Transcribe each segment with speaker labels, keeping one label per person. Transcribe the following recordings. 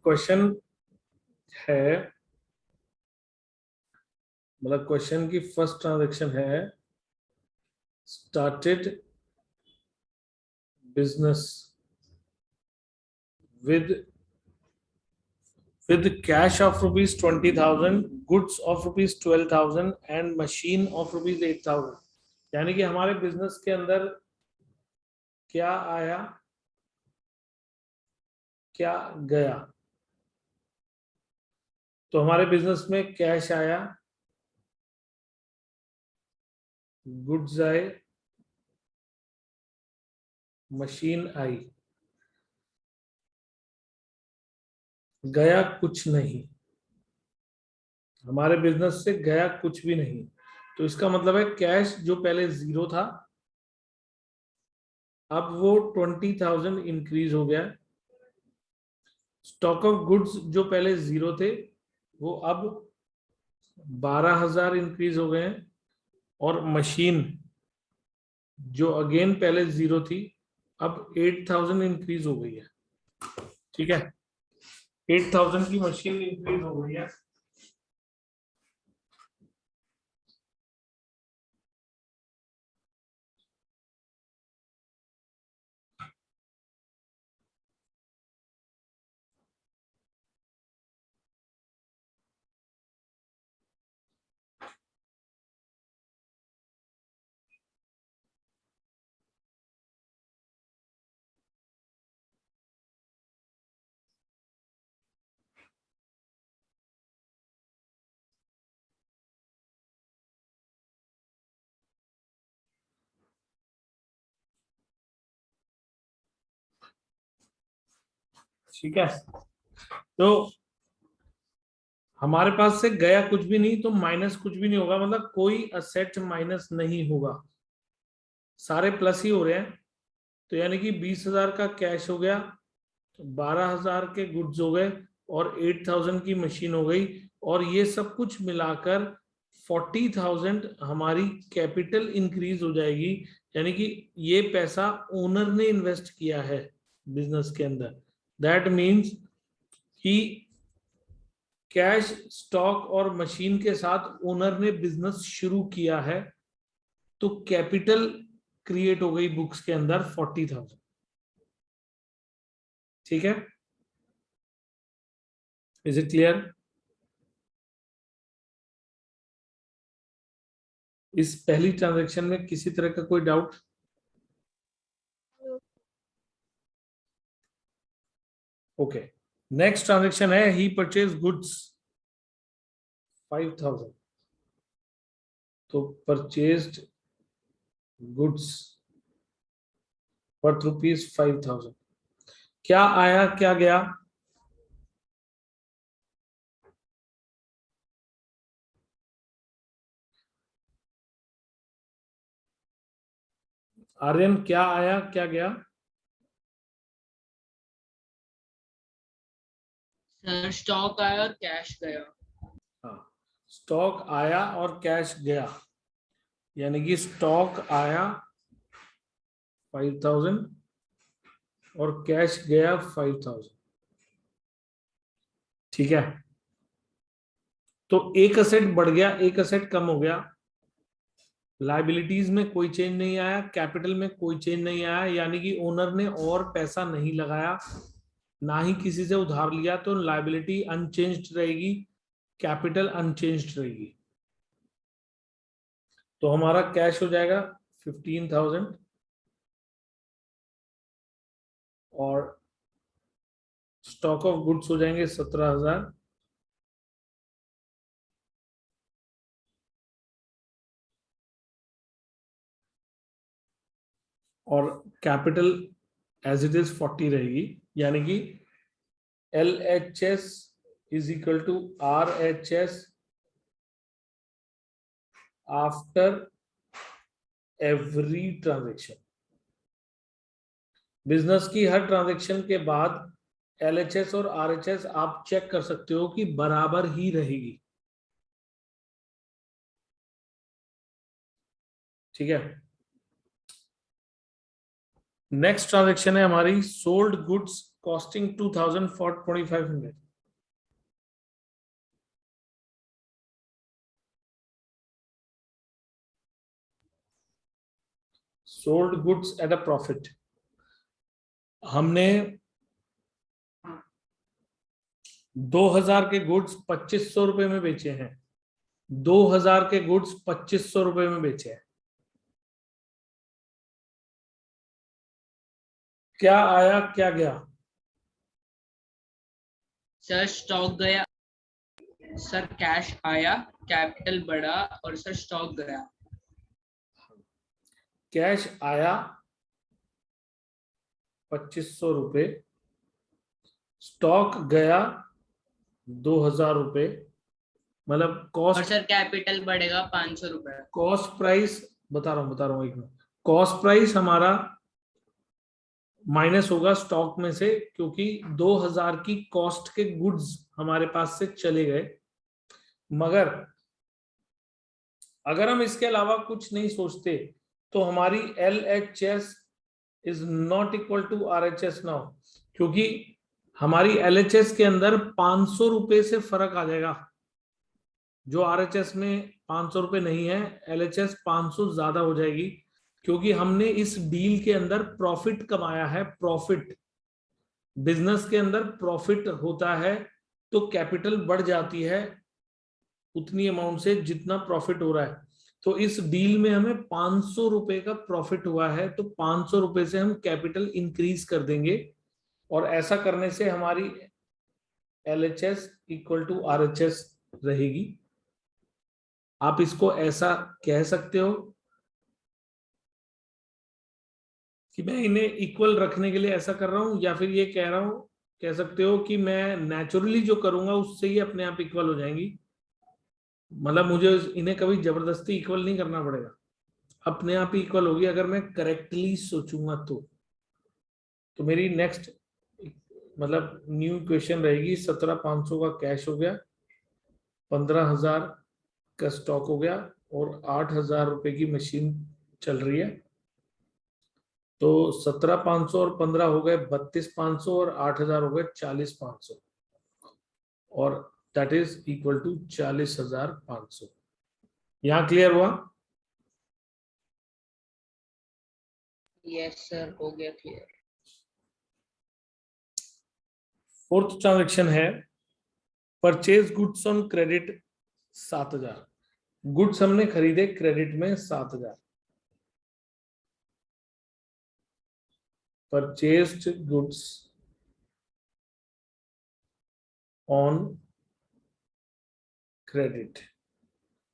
Speaker 1: Question है, मतलब question की फर्स्ट ट्रांजैक्शन है started business with cash of rupees 20,000, goods of rupees 12,000 and machine of rupees 8,000। यानी कि हमारे बिजनेस के अंदर क्या आया क्या गया। तो हमारे बिजनेस में कैश आया, गुड्स आए, मशीन आई, गया कुछ नहीं। हमारे बिजनेस से गया कुछ भी नहीं। तो इसका मतलब है कैश जो पहले 0 था अब वो 20,000 इंक्रीज हो गया। स्टॉक ऑफ गुड्स जो पहले 0 थे वो अब 12,000 इंक्रीज हो गए हैं। और मशीन जो अगेन पहले 0 थी अब 8,000 इंक्रीज हो गई है। ठीक है, 8,000 की मशीन इंक्रीज हो गई है। ठीक है, तो हमारे पास से गया कुछ भी नहीं तो माइनस कुछ भी नहीं होगा, मतलब कोई असेट माइनस नहीं होगा, सारे प्लस ही हो रहे हैं। तो यानी कि 20,000 का कैश हो गया, 12,000 के गुड्स हो गए और 8,000 की मशीन हो गई। और ये सब कुछ मिलाकर 40,000 हमारी कैपिटल इंक्रीज हो जाएगी। यानी कि ये पैसा ओनर ने इन्वेस्ट किया है बिजनेस के अंदर। दैट मीन्स कि कैश, स्टॉक और मशीन के साथ ओनर ने बिजनेस शुरू किया है। तो कैपिटल क्रिएट हो गई बुक्स के अंदर 40,000। ठीक है, इज इट क्लियर? इस पहली ट्रांजैक्शन में किसी तरह का कोई डाउट? ओके, नेक्स्ट ट्रांजैक्शन है ही परचेज गुड्स 5,000। तो परचेज्ड गुड्स वर्थ रुपीज 5,000। क्या आया क्या गया? आर्यन, क्या आया क्या गया?
Speaker 2: सर स्टॉक आया और कैश गया।
Speaker 1: हाँ, स्टॉक आया और कैश गया। यानी कि स्टॉक आया 5,000 और कैश गया 5,000। ठीक है, तो एक असेट बढ़ गया, एक असेट कम हो गया। लाइबिलिटीज में कोई चेंज नहीं आया, कैपिटल में कोई चेंज नहीं आया। यानी कि ओनर ने और पैसा नहीं लगाया, ना ही किसी से उधार लिया। तो लाइबिलिटी अनचेंज्ड रहेगी, कैपिटल अनचेंज्ड रहेगी। तो हमारा कैश हो जाएगा 15,000 और स्टॉक ऑफ गुड्स हो जाएंगे 17,000 और कैपिटल एज इट इज 40 रहेगी। यानी कि LHS is equal to RHS after every transaction. Business की हर ट्रांजेक्शन के बाद LHS और RHS आप चेक कर सकते हो कि बराबर ही रहेगी। ठीक है, नेक्स्ट ट्रांजेक्शन है हमारी sold goods costing 2000 for 2500. Sold goods at a profit. हमने 2000 के गुड्स 2500 रुपए में बेचे हैं। 2000 के गुड्स 2500 रुपए में बेचे हैं। क्या आया क्या गया?
Speaker 2: सर स्टॉक गया, सर कैश आया, कैपिटल बढ़ा और सर स्टॉक गया।
Speaker 1: कैश आया 2500 रुपए, स्टॉक गया 2000 रुपए, मतलब
Speaker 2: और
Speaker 1: कॉस्ट
Speaker 2: सर कैपिटल बढ़ेगा 500 रुपए।
Speaker 1: कॉस्ट प्राइस बता रहा हूँ एक मिनट। कॉस्ट प्राइस हमारा माइनस होगा स्टॉक में से, क्योंकि 2000 की कॉस्ट के गुड्स हमारे पास से चले गए। मगर अगर हम इसके अलावा कुछ नहीं सोचते तो हमारी LHS is not equal to RHS now, क्योंकि हमारी LHS के अंदर 500 रुपए से फर्क आ जाएगा। जो RHS में 500 रुपए नहीं है, LHS 500 ज्यादा हो जाएगी, क्योंकि हमने इस डील के अंदर प्रॉफिट कमाया है। प्रॉफिट, बिजनेस के अंदर प्रॉफिट होता है तो कैपिटल बढ़ जाती है उतनी अमाउंट से जितना प्रॉफिट हो रहा है। तो इस डील में हमें 500 रुपए का प्रॉफिट हुआ है, तो 500 रुपए से हम कैपिटल इंक्रीज कर देंगे, और ऐसा करने से हमारी LHS इक्वल टू RHS रहेगी। आप इसको ऐसा कह सकते हो कि मैं इन्हें इक्वल रखने के लिए ऐसा कर रहा हूं, या फिर ये कह रहा हूं, कह सकते हो कि मैं नेचुरली जो करूंगा उससे ही अपने आप इक्वल हो जाएंगी। मतलब मुझे इन्हें कभी जबरदस्ती इक्वल नहीं करना पड़ेगा, अपने आप ही इक्वल होगी अगर मैं करेक्टली सोचूंगा तो मेरी नेक्स्ट मतलब न्यू क्वेश्चन रहेगी 17,500 का कैश हो गया, 15,000 का स्टॉक हो गया और 8,000 रुपए की मशीन चल रही है। तो 17,500 और 15 हो गए 32,500 और 8,000 हो गए 40,500, और दैट इज इक्वल टू 40,500। यहां क्लियर हुआ?
Speaker 2: यस सर, हो गया क्लियर।
Speaker 1: फोर्थ ट्रांजैक्शन है purchase goods on credit 7,000। Goods हमने खरीदे क्रेडिट में 7,000। Purchased goods on credit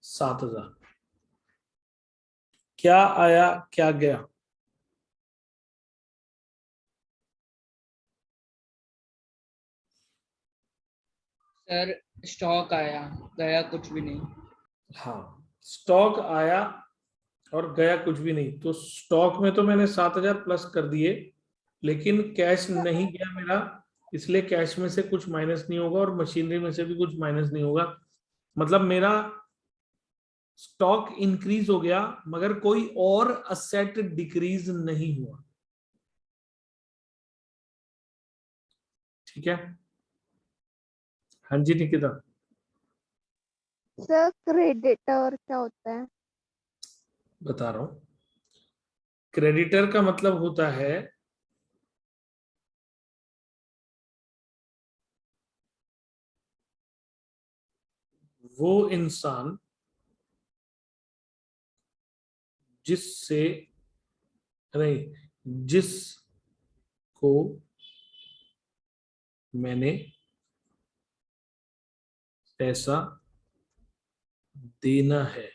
Speaker 1: 7,000। क्या आया क्या गया?
Speaker 2: सर स्टॉक आया, गया कुछ भी नहीं।
Speaker 1: हाँ, स्टॉक आया और गया कुछ भी नहीं। तो स्टॉक में तो मैंने 7,000 प्लस कर दिए, लेकिन कैश नहीं गया मेरा, इसलिए कैश में से कुछ माइनस नहीं होगा और मशीनरी में से भी कुछ माइनस नहीं होगा। मतलब मेरा स्टॉक इंक्रीज हो गया मगर कोई और असेट डिक्रीज नहीं हुआ। ठीक है? हाँ जी निकिता।
Speaker 3: सर क्रेडिटर क्या होता है?
Speaker 1: बता रहा हूं। क्रेडिटर का मतलब होता है वो इंसान जिससे नहीं जिसको मैंने पैसा देना है।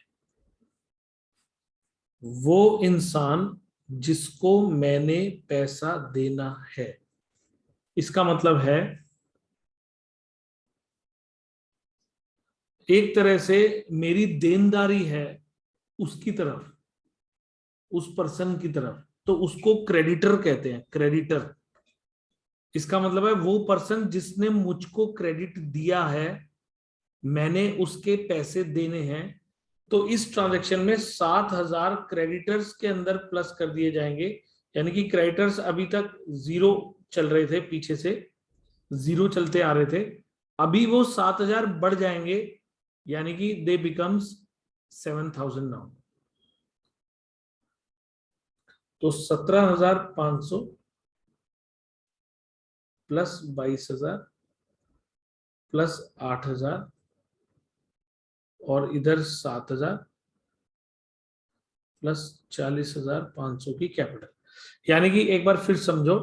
Speaker 1: वो इंसान जिसको मैंने पैसा देना है, इसका मतलब है एक तरह से मेरी देनदारी है उसकी तरफ, उस पर्सन की तरफ, तो उसको क्रेडिटर कहते हैं। क्रेडिटर इसका मतलब है वो पर्सन जिसने मुझको क्रेडिट दिया है, मैंने उसके पैसे देने हैं। तो इस ट्रांजैक्शन में 7,000 क्रेडिटर्स के अंदर प्लस कर दिए जाएंगे, यानी कि क्रेडिटर्स अभी तक 0 चल रहे थे पीछे से, 0 चलते आ रहे थे, अभी वो 7,000 बढ़ जाएंगे, यानी कि दे बिकम्स 7,000 नाउ। तो 17,500 प्लस 22,000 प्लस 8,000 और इधर 7,000 प्लस 40,500 की कैपिटल। यानी कि एक बार फिर समझो,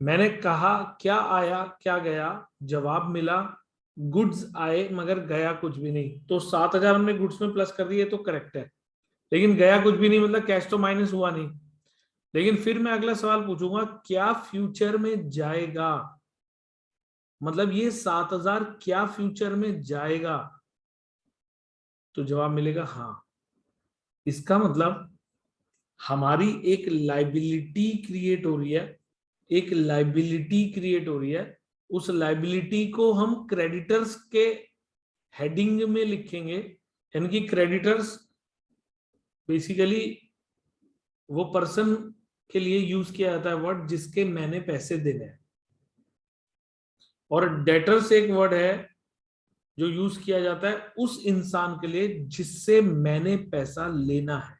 Speaker 1: मैंने कहा क्या आया क्या गया, जवाब मिला गुड्स आए मगर गया कुछ भी नहीं। तो 7,000 हमने गुड्स में प्लस कर दिए तो करेक्ट है, लेकिन गया कुछ भी नहीं, मतलब कैश तो माइनस हुआ नहीं। लेकिन फिर मैं अगला सवाल पूछूंगा, क्या फ्यूचर में जाएगा, मतलब ये 7,000 क्या फ्यूचर में जाएगा? तो जवाब मिलेगा हाँ। इसका मतलब हमारी एक लाइबिलिटी क्रिएट हो रही है, एक लाइबिलिटी क्रिएट हो रही है, उस लाइबिलिटी को हम क्रेडिटर्स के हेडिंग में लिखेंगे। यानी कि क्रेडिटर्स बेसिकली वो पर्सन के लिए यूज किया जाता है वर्ड जिसके मैंने पैसे देने हैं, और डेटर्स एक वर्ड है जो यूज किया जाता है उस इंसान के लिए जिससे मैंने पैसा लेना है।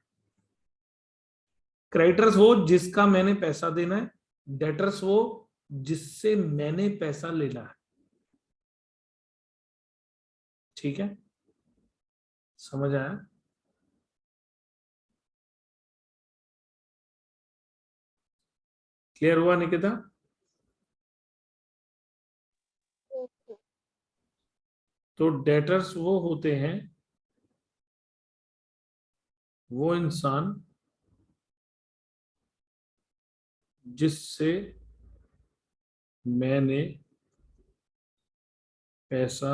Speaker 1: क्रेडिटर्स वो जिसका मैंने पैसा देना है, डेटर्स वो जिससे मैंने पैसा लेना है। ठीक है, समझ आया? क्लियर हुआ निकिता? तो डेटर्स वो होते हैं, वो इंसान जिससे मैंने पैसा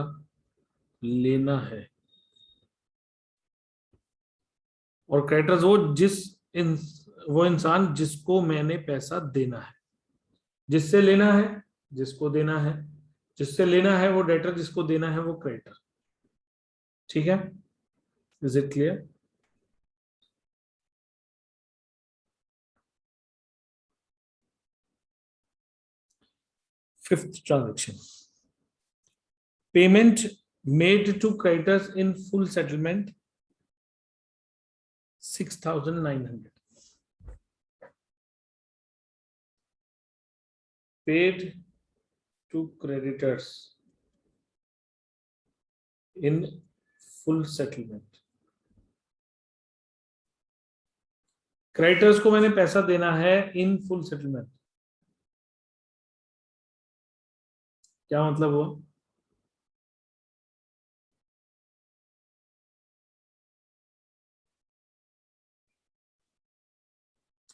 Speaker 1: लेना है, और क्रेडिटर्स वो इंसान जिसको मैंने पैसा देना है। जिससे लेना है जिसको देना है, जिससे लेना है वो डेटर, जिसको देना है वो क्रेडिटर। ठीक है, is it clear? Fifth transaction, payment made to creditors in full settlement 6,900, paid to creditors in full settlement। Creditors को मैंने पैसा देना है इन फुल सेटलमेंट, क्या मतलब हुआ?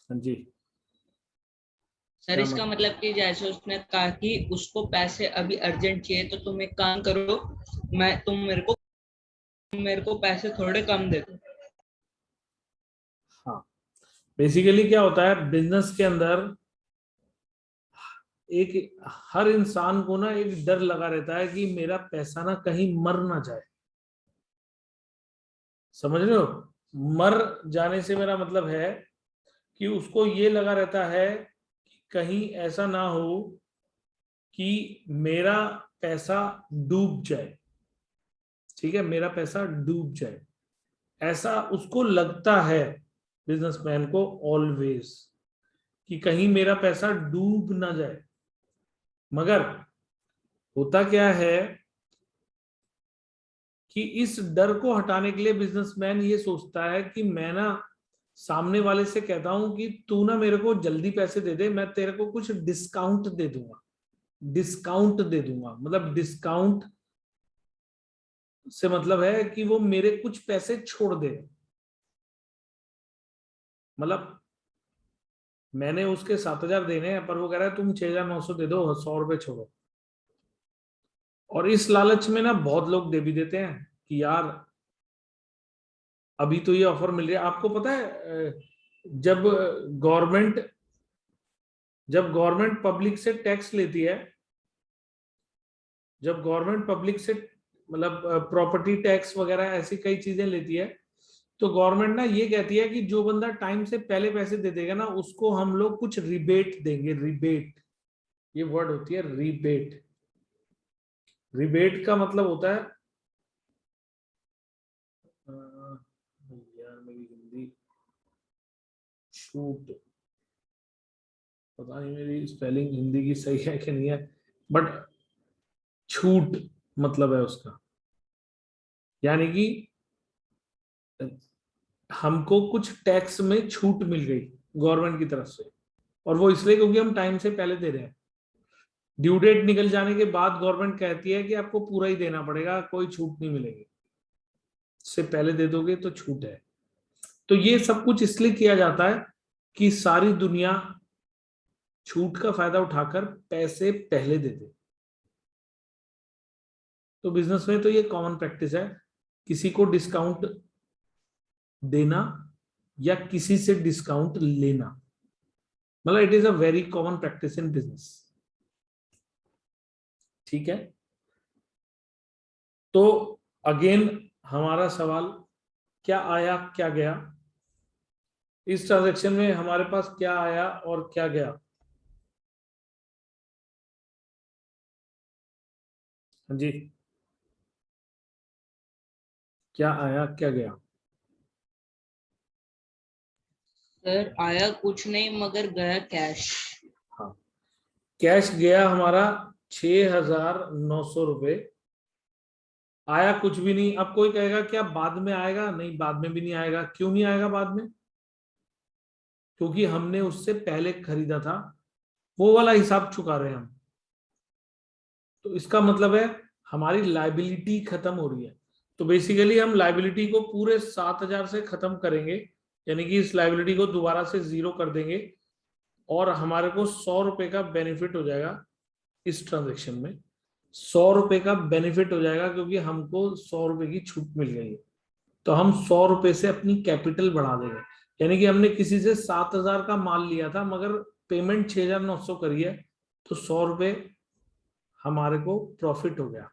Speaker 1: हाँ जी,
Speaker 2: सर
Speaker 1: क्या
Speaker 2: इसका मतलब कि जैसे उसने कहा कि उसको पैसे अभी अर्जेंट चाहिए, तो तुम एक काम करो, तुम मेरे को पैसे थोड़े कम दे दो।
Speaker 1: हाँ, बेसिकली क्या होता है बिजनेस के अंदर, एक हर इंसान को ना एक डर लगा रहता है कि मेरा पैसा ना कहीं मर ना जाए। समझ रहे हो? मर जाने से मेरा मतलब है कि उसको ये लगा रहता है कि कहीं ऐसा ना हो कि मेरा पैसा डूब जाए। ठीक है, मेरा पैसा डूब जाए, ऐसा उसको लगता है बिजनेसमैन को ऑलवेज, कि कहीं मेरा पैसा डूब ना जाए। मगर होता क्या है कि इस डर को हटाने के लिए बिजनेसमैन ये सोचता है कि मैं ना सामने वाले से कहता हूं कि तू ना मेरे को जल्दी पैसे दे दे, मैं तेरे को कुछ डिस्काउंट दे दूंगा। डिस्काउंट दे दूंगा मतलब डिस्काउंट से मतलब है कि वो मेरे कुछ पैसे छोड़ दे। मतलब मैंने उसके 7,000 देने हैं, पर वो कह रहा है तुम 6,900 दे दो, 100 रुपए छोड़ो। और इस लालच में ना बहुत लोग दे भी देते हैं कि यार अभी तो ये ऑफर मिल रही है। आपको पता है जब गवर्नमेंट पब्लिक से टैक्स लेती है, जब गवर्नमेंट पब्लिक से मतलब प्रॉपर्टी टैक्स वगैरह ऐसी कई चीजें लेती है, तो गवर्नमेंट ना ये कहती है कि जो बंदा टाइम से पहले पैसे दे देगा ना उसको हम लोग कुछ रिबेट देंगे, रिबेट। ये वर्ड होती है रिबेट। रिबेट का मतलब होता है यार मेरी हिंदी छूट, पता नहीं मेरी स्पेलिंग हिंदी की सही है कि नहीं है, बट छूट मतलब है उसका, यानी कि हमको कुछ टैक्स में छूट मिल गई गवर्नमेंट की तरफ से, और वो इसलिए क्योंकि हम टाइम से पहले दे रहे हैं। ड्यू डेट निकल जाने के बाद गवर्नमेंट कहती है कि आपको पूरा ही देना पड़ेगा, कोई छूट नहीं मिलेगी, से पहले दे दोगे तो छूट है। तो ये सब कुछ इसलिए किया जाता है कि सारी दुनिया छूट का फायदा उठाकर पैसे पहले दे दे। तो बिजनेस में तो ये कॉमन प्रैक्टिस है, किसी को डिस्काउंट देना या किसी से डिस्काउंट लेना, मतलब it is a very common practice in business. ठीक है, तो अगेन हमारा सवाल, क्या आया क्या गया इस ट्रांजैक्शन में, हमारे पास क्या आया और क्या गया? हाँ जी, क्या आया क्या गया?
Speaker 2: सर आया कुछ नहीं मगर गया कैश।
Speaker 1: हाँ, कैश गया हमारा 6,900 रुपये, आया कुछ भी नहीं। अब कोई कहेगा क्या बाद में आएगा? नहीं, बाद में भी नहीं आएगा। क्यों नहीं आएगा बाद में? क्योंकि हमने उससे पहले खरीदा था, वो वाला हिसाब चुका रहे हैं हम। तो इसका मतलब है हमारी लाइबिलिटी खत्म हो रही है। तो बेसिकली हम लाइबिलिटी को पूरे 7,000 से खत्म करेंगे, यानी कि इस लाइबिलिटी को दोबारा से जीरो कर देंगे, और हमारे को 100 रुपए का बेनिफिट हो जाएगा इस ट्रांजेक्शन में। 100 रुपए का बेनिफिट हो जाएगा क्योंकि हमको 100 रुपए की छूट मिल गई है। तो हम 100 रुपए से अपनी कैपिटल बढ़ा देंगे, यानी कि हमने किसी से 7,000 का माल लिया था मगर पेमेंट 6,900 करी है, तो 100 रुपए हमारे को प्रॉफिट हो गया।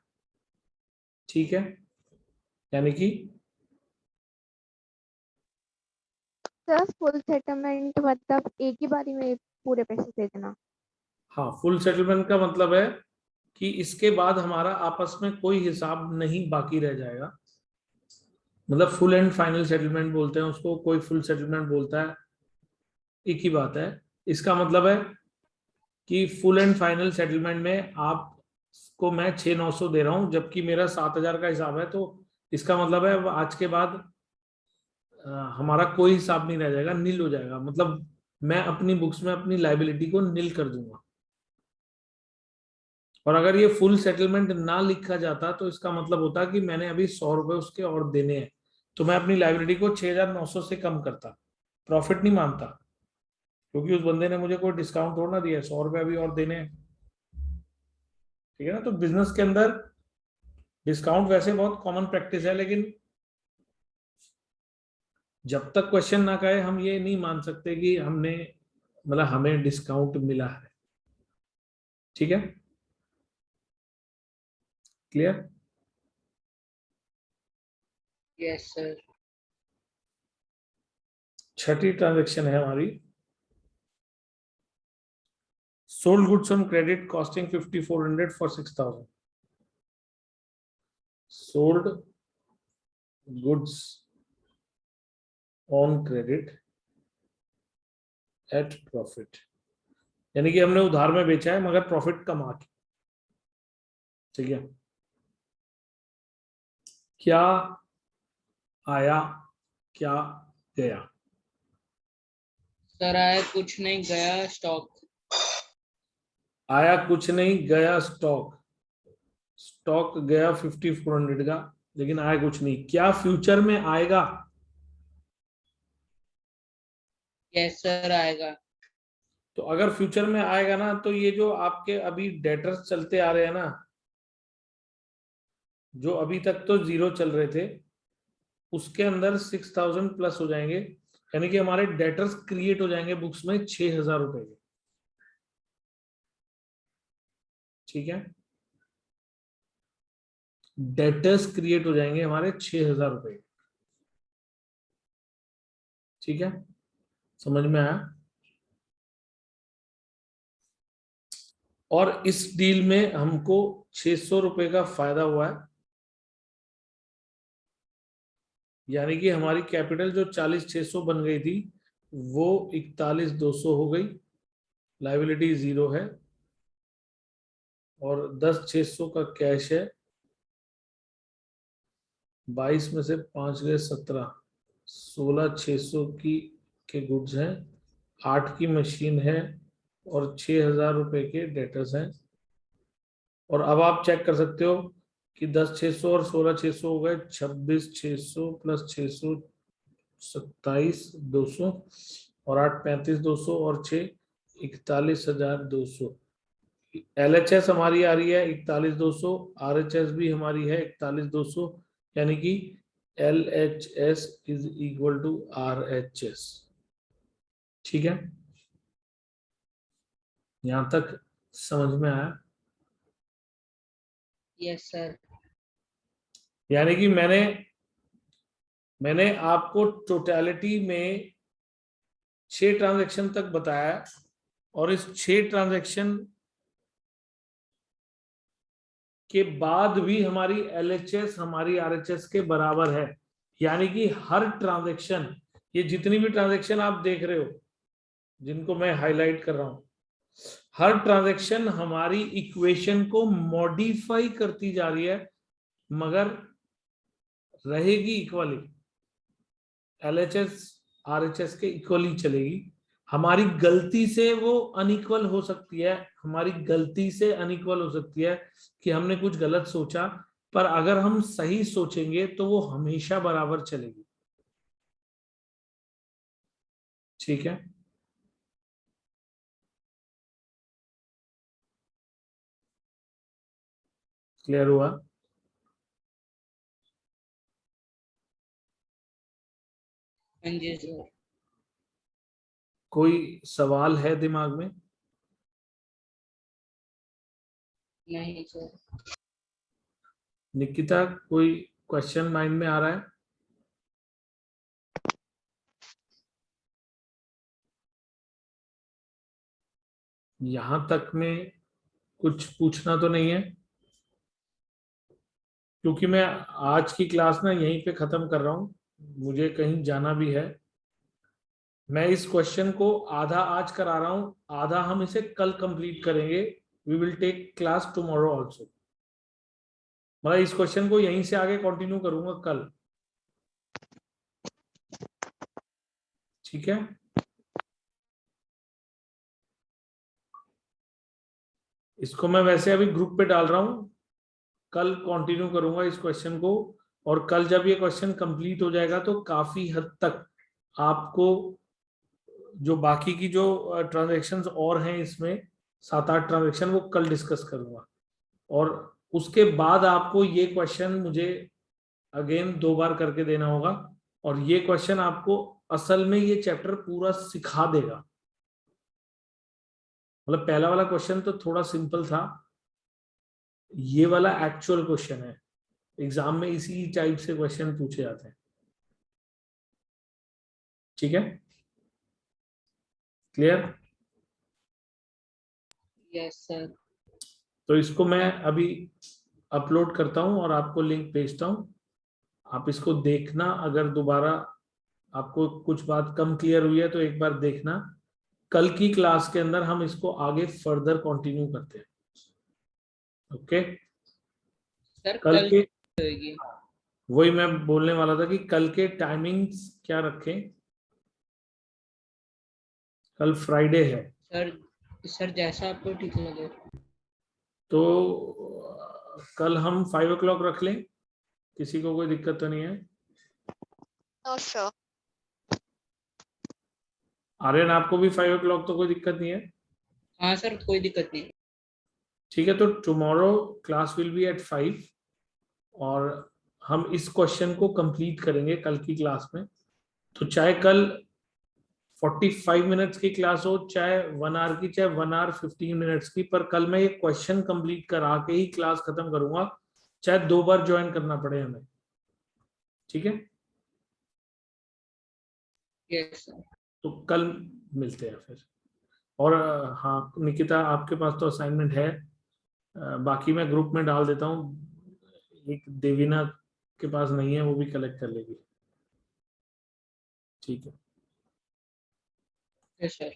Speaker 1: ठीक है, यानी कि
Speaker 3: सर फुल सेटलमेंट मतलब एक ही बारी में पूरे पैसे दे देना?
Speaker 1: हाँ, फुल सेटलमेंट का मतलब है कि इसके बाद हमारा आपस में कोई हिसाब नहीं बाकी रह जाएगा। मतलब फुल एंड फाइनल सेटलमेंट बोलते हैं उसको, कोई फुल सेटलमेंट बोलता है, एक ही बात है। इसका मतलब है कि फुल एंड फाइनल सेटलमेंट में आपको मैं 6,900 दे रहा हूं जबकि मेरा 7,000 का हिसाब है, तो इसका मतलब है आज के बाद हमारा कोई हिसाब नहीं रह जाएगा, नील हो जाएगा। मतलब मैं अपनी बुक्स में अपनी लाइबिलिटी को नील कर दूंगा। और अगर ये फुल सेटलमेंट ना लिखा जाता तो इसका मतलब होता कि मैंने अभी 100 रुपए उसके और देने हैं, तो मैं अपनी लाइबिलिटी को 6,900 से कम करता, प्रॉफिट नहीं मानता, क्योंकि उस बंदे ने मुझे कोई डिस्काउंट थोड़ा ना दिया है, 100 रुपए अभी और देने हैं। ठीक है ना? तो बिजनेस के अंदर डिस्काउंट वैसे बहुत कॉमन प्रैक्टिस है, लेकिन जब तक क्वेश्चन ना कहे हम ये नहीं मान सकते कि हमने, मतलब हमें डिस्काउंट मिला है। ठीक है, क्लियर?
Speaker 2: Yes sir.
Speaker 1: छठी ट्रांजेक्शन है हमारी, sold goods on credit costing 5,400 for 6,000। Sold goods on credit at profit, यानी कि हमने उधार में बेचा है मगर प्रॉफिट कमा के। ठीक है, क्या आया क्या गया?
Speaker 2: सर आया कुछ नहीं गया स्टॉक।
Speaker 1: आया कुछ नहीं गया स्टॉक, स्टॉक गया 5,400 का, लेकिन आया कुछ नहीं। क्या फ्यूचर में आएगा?
Speaker 2: यस सर आएगा।
Speaker 1: तो अगर फ्यूचर में आएगा ना, तो ये जो आपके अभी डेटर्स चलते आ रहे हैं ना, जो अभी तक तो जीरो चल रहे थे, उसके अंदर 6,000 प्लस हो जाएंगे, यानी कि हमारे डेटर्स क्रिएट हो जाएंगे बुक्स में 6,000 रुपए के। ठीक है, डेटर्स क्रिएट हो जाएंगे हमारे 6,000 रुपए के। ठीक है, समझ में आया? और इस डील में हमको 600 रुपए का फायदा हुआ है, यानी कि हमारी कैपिटल जो 40,600 बन गई थी वो 41,200 हो गई, लायबिलिटी 0 है, और 10,600 का कैश है, 22 में से 5 गए 17, 16,600 की के गुड्स हैं, 8 की मशीन है और 6,000 रुपए के डेटर्स हैं। और अब आप चेक कर सकते हो कि 10,600 और 16,600 हो गए, 26,600 प्लस 600 27,200 और 8 35,200 और 6 41,200। LHS हमारी आ रही है 41,200, RHS भी हमारी है 41,200, यानी कि LHS is equal to RHS। ठीक है, यहां तक समझ में आया?
Speaker 2: Yes sir.
Speaker 1: यानी कि मैंने आपको टोटलिटी में 6 ट्रांजैक्शन तक बताया, और इस 6 ट्रांजैक्शन के बाद भी हमारी LHS हमारी RHS के बराबर है, यानी कि हर ट्रांजैक्शन, ये जितनी भी ट्रांजैक्शन आप देख रहे हो जिनको मैं हाईलाइट कर रहा हूं, हर ट्रांजैक्शन हमारी इक्वेशन को मॉडिफाई करती जा रही है, मगर रहेगी इक्वली, LHS RHS के इक्वली चलेगी। हमारी गलती से वो अनइक्वल हो सकती है, हमारी गलती से अनइक्वल हो सकती है कि हमने कुछ गलत सोचा, पर अगर हम सही सोचेंगे तो वो हमेशा बराबर चलेगी। ठीक है, क्लियर हुआ?
Speaker 2: हाँ जी सर।
Speaker 1: कोई सवाल है दिमाग में?
Speaker 2: नहीं सर।
Speaker 1: निकिता, कोई क्वेश्चन माइंड में आ रहा है? यहां तक में कुछ पूछना तो नहीं है? क्योंकि मैं आज की क्लास ना यहीं पे खत्म कर रहा हूं, मुझे कहीं जाना भी है। मैं इस क्वेश्चन को आधा आज करा रहा हूं, आधा हम इसे कल कंप्लीट करेंगे। We will take class tomorrow also, मतलब इस क्वेश्चन को यहीं से आगे कंटिन्यू करूंगा कल। ठीक है, इसको मैं वैसे अभी ग्रुप पे डाल रहा हूं, कल कंटिन्यू करूंगा इस क्वेश्चन को, और कल जब ये क्वेश्चन कंप्लीट हो जाएगा तो काफी हद तक आपको जो बाकी की जो ट्रांजैक्शंस और हैं इसमें 7-8 ट्रांजैक्शन, वो कल डिस्कस करूंगा। और उसके बाद आपको ये क्वेश्चन मुझे अगेन 2 बार करके देना होगा, और ये क्वेश्चन आपको असल में ये चैप्टर पूरा सिखा देगा। मतलब पहला वाला क्वेश्चन तो थोड़ा सिंपल था, ये वाला एक्चुअल क्वेश्चन है, एग्जाम में इसी टाइप से क्वेश्चन पूछे जाते हैं। ठीक है, क्लियर?
Speaker 2: Yes sir.
Speaker 1: तो इसको मैं अभी अपलोड करता हूं और आपको लिंक भेजता हूं, आप इसको देखना। अगर दोबारा आपको कुछ बात कम क्लियर हुई है तो एक बार देखना, कल की क्लास के अंदर हम इसको आगे फर्दर कंटिन्यू करते हैं। ओके,
Speaker 2: सर
Speaker 1: कल
Speaker 2: कल
Speaker 1: के,
Speaker 2: होगी।
Speaker 1: वही मैं बोलने वाला था कि कल के टाइमिंग्स क्या रखें। कल फ्राइडे है,
Speaker 2: सर सर जैसा आपको ठीक लगे।
Speaker 1: तो कल हम 5 o'clock रख लें, किसी को कोई दिक्कत तो नहीं है?
Speaker 3: No sir.
Speaker 1: आर्यन, आपको भी 5 o'clock तो कोई दिक्कत नहीं है?
Speaker 2: हाँ सर कोई दिक्कत नहीं।
Speaker 1: ठीक है, तो tomorrow class will be at 5, और हम इस क्वेश्चन को कंप्लीट करेंगे कल की क्लास में। तो चाहे कल 45 मिनट्स की क्लास हो, चाहे 1 आवर की, चाहे 1 आवर 15 मिनट्स की, पर कल मैं ये क्वेश्चन कंप्लीट करा के ही क्लास खत्म करूंगा, चाहे 2 बार ज्वाइन करना पड़े हमें। ठीक है,
Speaker 2: यस सर।
Speaker 1: तो कल मिलते हैं फिर। और हाँ निकिता, आपके पास तो असाइनमेंट है, बाकी मैं ग्रुप में डाल देता हूँ, एक देवीना के पास नहीं है, वो भी कलेक्ट कर लेगी। ठीक है।
Speaker 2: सर